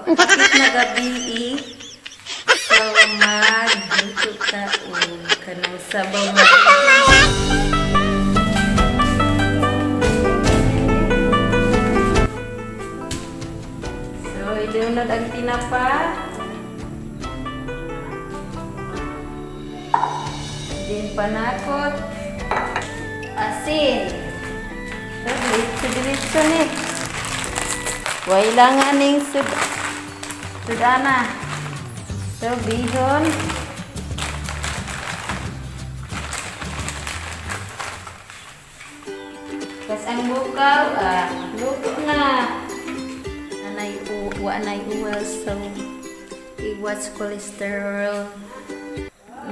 Kapit na gabi so magluto ta og kanang sabaw nga so ilunod ang tinapa din panakot asin diretso ni wailangan ning sudana so bihon kas ang bukaw luto na anay uwal so iwas cholesterol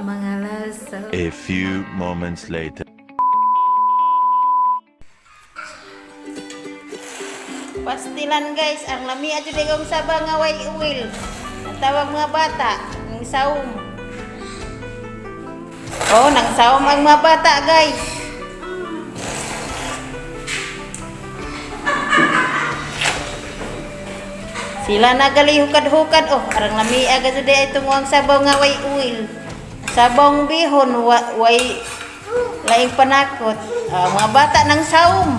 mga lasa. A few moments later. Pastilan guys, ang lami aja degong sabang nga way uwil. Natawag mga bata, ng saum. Oh, nang saum ang mga bata guys. Sila nagali hukad-hukad. Oh, arang lami aga jud itong ang sabaw nga way uwil. Sabong bihon way laing panakot. Mga bata ng saum.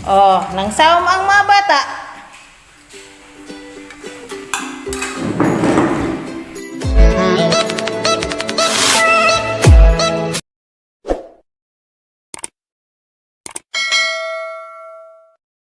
Oh, nang saum ang mga bata.